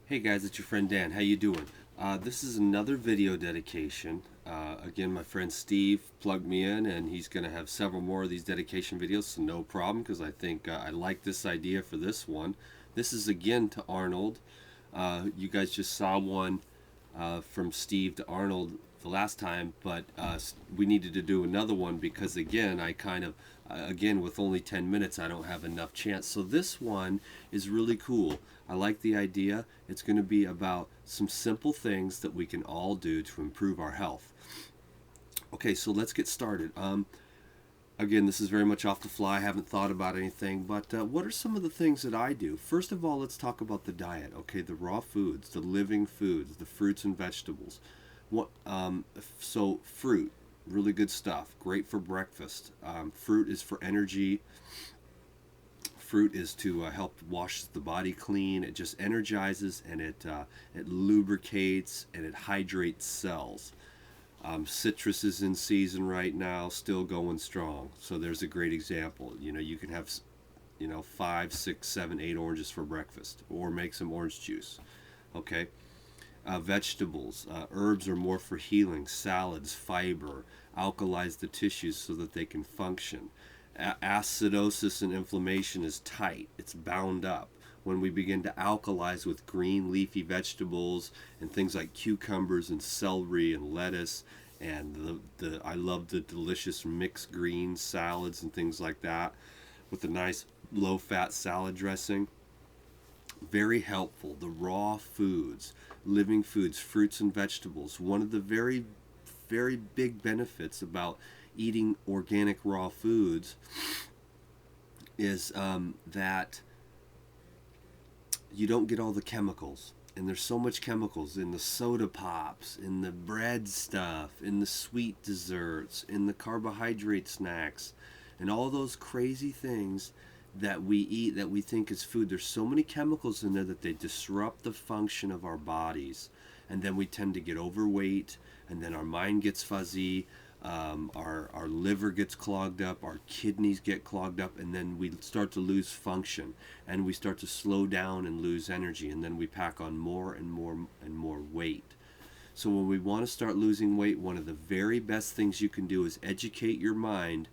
Hey guys, it's your friend Dan. How you doing? This is another video dedication. Again, my friend Steve plugged me in, and he's going to have several more of these dedication videos, so no problem, because I think I like this idea for this one. This is again to Arnold. You guys just saw one from Steve to Arnold the last time, but we needed to do another one because again, I kind of again with only 10 minutes, I don't have enough chance. So this one is really cool. I like the idea. It's going to be about some simple things that we can all do to improve our health. Okay, so let's get started. Again, this is very much off the fly. I haven't thought about anything, but what are some of the things that I do? First of all, let's talk about the diet. Okay, the raw foods, the living foods, the fruits and vegetables. What? So fruit, really good stuff. Great for breakfast. Fruit is for energy. Fruit is to help wash the body clean. It just energizes and it lubricates and it hydrates cells. Citrus is in season right now, still going strong. So there's a great example. You can have, 5, 6, 7, 8 oranges for breakfast, or make some orange juice. Okay. Vegetables, herbs are more for healing. Salads, fiber, alkalize the tissues so that they can function. Acidosis and inflammation is tight. It's bound up. When we begin to alkalize with green leafy vegetables and things like cucumbers and celery and lettuce, and I love the delicious mixed green salads and things like that with a nice low fat salad dressing. Very helpful. The raw foods, living foods, fruits and vegetables. One of the very, very big benefits about eating organic raw foods is that you don't get all the chemicals. And there's so much chemicals in the soda pops, in the bread stuff, in the sweet desserts, in the carbohydrate snacks, and all those crazy things that we eat that we think is food. There's so many chemicals in there that they disrupt the function of our bodies. And then we tend to get overweight, and then our mind gets fuzzy, our liver gets clogged up, our kidneys get clogged up, and then we start to lose function, and we start to slow down and lose energy, and then we pack on more and more and more weight. So when we want to start losing weight, one of the very best things you can do is educate your mind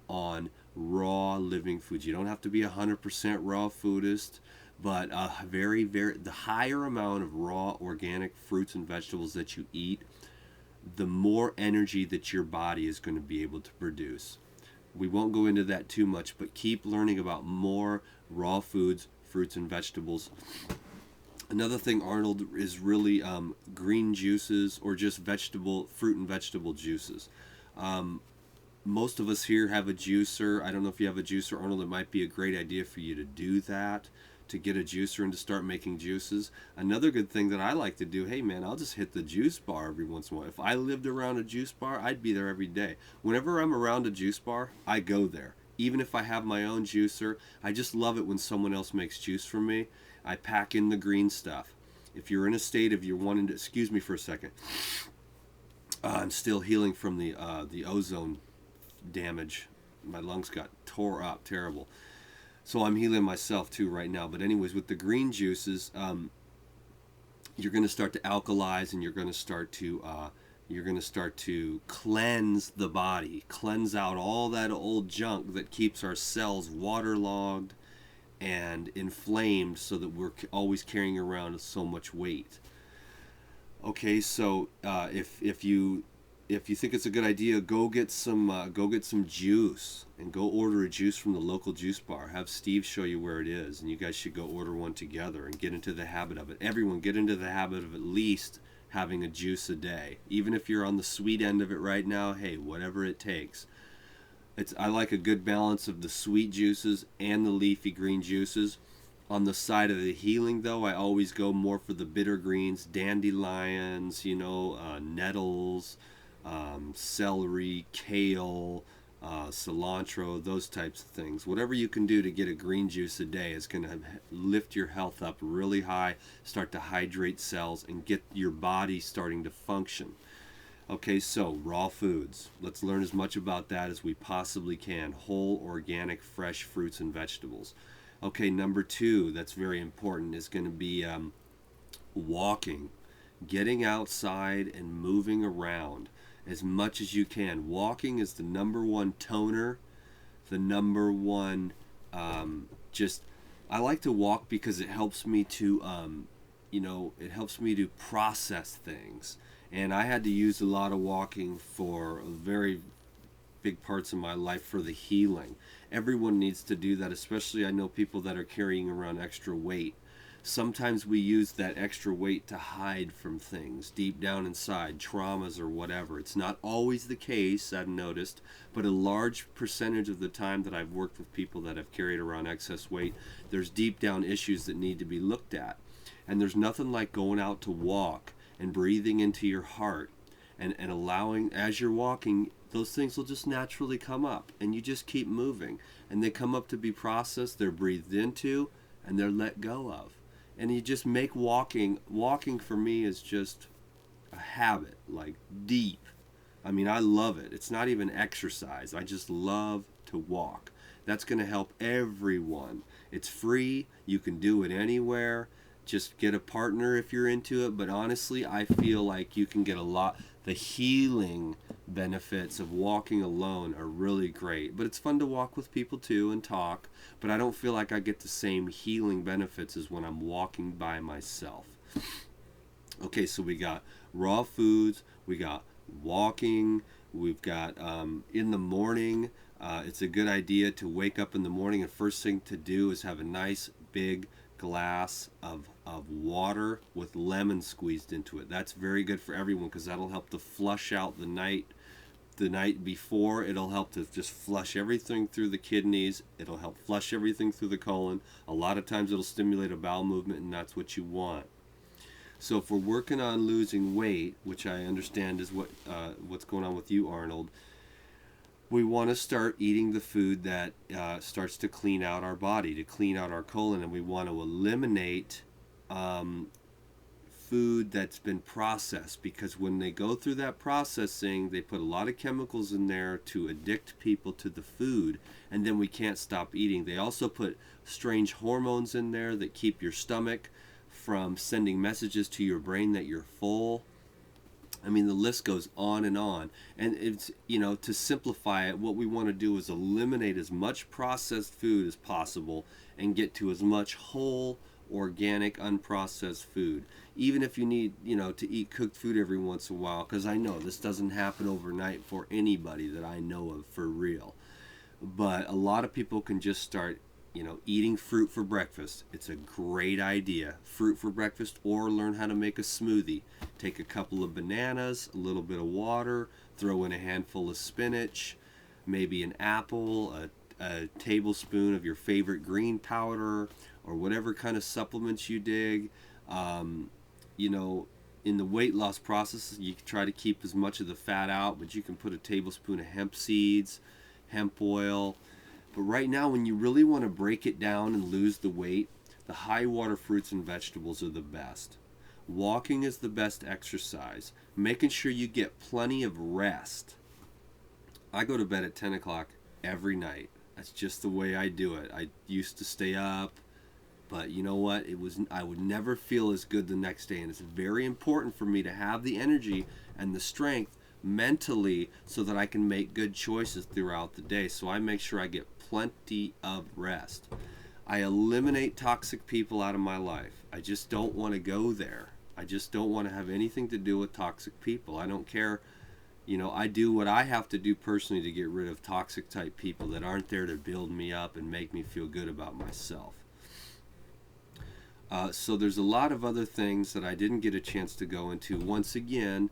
on raw living foods. You don't have to be 100% raw foodist, but the higher amount of raw organic fruits and vegetables that you eat, the more energy that your body is going to be able to produce. We won't go into that too much, but keep learning about more raw foods, fruits, and vegetables. Another thing, Arnold, is really green juices or just fruit and vegetable juices. Most of us here have a juicer. I don't know if you have a juicer, Arnold. It might be a great idea for you to do that, to get a juicer and to start making juices. Another good thing that I like to do, hey man, I'll just hit the juice bar every once in a while. If I lived around a juice bar, I'd be there every day. Whenever I'm around a juice bar, I go there. Even if I have my own juicer, I just love it when someone else makes juice for me. I pack in the green stuff. If you're in a state of you're wanting to, excuse me for a second, I'm still healing from the ozone damage. My lungs got tore up terrible, so I'm healing myself too right now. But anyways, with the green juices, you're going to start to alkalize, and you're going to start to cleanse the body, cleanse out all that old junk that keeps our cells waterlogged and inflamed, so that we're always carrying around so much weight. Okay, so if you think it's a good idea, go get some juice, and go order a juice from the local juice bar. Have Steve show you where it is, and you guys should go order one together and get into the habit of it. Everyone get into the habit of at least having a juice a day. Even if you're on the sweet end of it right now, hey, whatever it takes. I like a good balance of the sweet juices and the leafy green juices. On the side of the healing, though, I always go more for the bitter greens, dandelions, nettles, celery, kale, cilantro, those types of things. Whatever you can do to get a green juice a day is going to lift your health up really high, start to hydrate cells, and get your body starting to function. Okay, so raw foods. Let's learn as much about that as we possibly can. Whole, organic, fresh fruits and vegetables. Okay, number two, that's very important, is going to be walking, getting outside and moving around as much as you can. Walking is the number one toner, the number one, just, I like to walk because it helps me to, it helps me to process things. And I had to use a lot of walking for very big parts of my life for the healing. Everyone needs to do that, especially I know people that are carrying around extra weight. Sometimes we use that extra weight to hide from things deep down inside, traumas or whatever. It's not always the case, I've noticed, but a large percentage of the time that I've worked with people that have carried around excess weight, there's deep down issues that need to be looked at. And there's nothing like going out to walk and breathing into your heart and allowing, as you're walking, those things will just naturally come up, and you just keep moving. And they come up to be processed, they're breathed into, and they're let go of. And you just make walking for me is just a habit, like deep. I mean, I love it. It's not even exercise. I just love to walk. That's going to help everyone. It's free. You can do it anywhere. Just get a partner if you're into it. But honestly, I feel like you can get a lot. The healing benefits of walking alone are really great. But it's fun to walk with people too and talk. But I don't feel like I get the same healing benefits as when I'm walking by myself. Okay, so we got raw foods, we got walking, we've got in the morning. It's a good idea to wake up in the morning and first thing to do is have a nice big glass of water with lemon squeezed into it. That's very good for everyone because that'll help to flush out the night before. It'll help to just flush everything through the kidneys. It'll help flush everything through the colon. A lot of times it'll stimulate a bowel movement, and that's what you want. So if we're working on losing weight, which I understand is what's going on with you, Arnold, we want to start eating the food that starts to clean out our body, to clean out our colon, and we want to eliminate food that's been processed, because when they go through that processing, they put a lot of chemicals in there to addict people to the food, and then we can't stop eating. They also put strange hormones in there that keep your stomach from sending messages to your brain that you're full. I mean, the list goes on. And it's, to simplify it, what we want to do is eliminate as much processed food as possible and get to as much whole, organic, unprocessed food. Even if you need, to eat cooked food every once in a while, because I know this doesn't happen overnight for anybody that I know of for real. But a lot of people can just start, eating fruit for breakfast. It's a great idea. Fruit for breakfast, or learn how to make a smoothie. Take a couple of bananas, a little bit of water, throw in a handful of spinach, maybe an apple, a tablespoon of your favorite green powder, or whatever kind of supplements you dig. In the weight loss process, you can try to keep as much of the fat out, but you can put a tablespoon of hemp seeds, hemp oil. But right now, when you really want to break it down and lose the weight, the high water fruits and vegetables are the best. Walking is the best exercise. Making sure you get plenty of rest. I go to bed at 10 o'clock every night. That's just the way I do it. I used to stay up, but you know what? I would never feel as good the next day, and it's very important for me to have the energy and the strength mentally so that I can make good choices throughout the day. So I make sure I get plenty of rest. I eliminate toxic people out of my life. I just don't want to go there. I just don't want to have anything to do with toxic people. I don't care. I do what I have to do personally to get rid of toxic type people that aren't there to build me up and make me feel good about myself. So there's a lot of other things that I didn't get a chance to go into, once again,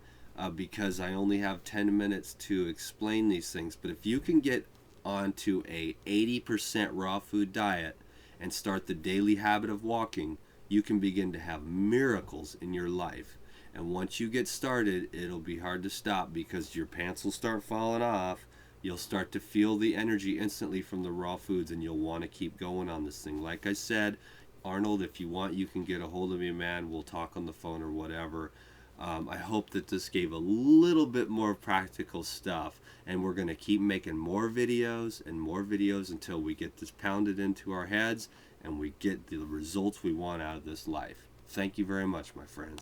because I only have 10 minutes to explain these things. But if you can get onto a 80% raw food diet and start the daily habit of walking, you can begin to have miracles in your life. And once you get started, it'll be hard to stop, because your pants will start falling off. You'll start to feel the energy instantly from the raw foods, and you'll want to keep going on this thing. Like I said, Arnold, if you want, you can get a hold of me, man. We'll talk on the phone or whatever. I hope that this gave a little bit more practical stuff, and we're going to keep making more videos and more videos until we get this pounded into our heads and we get the results we want out of this life. Thank you very much, my friends.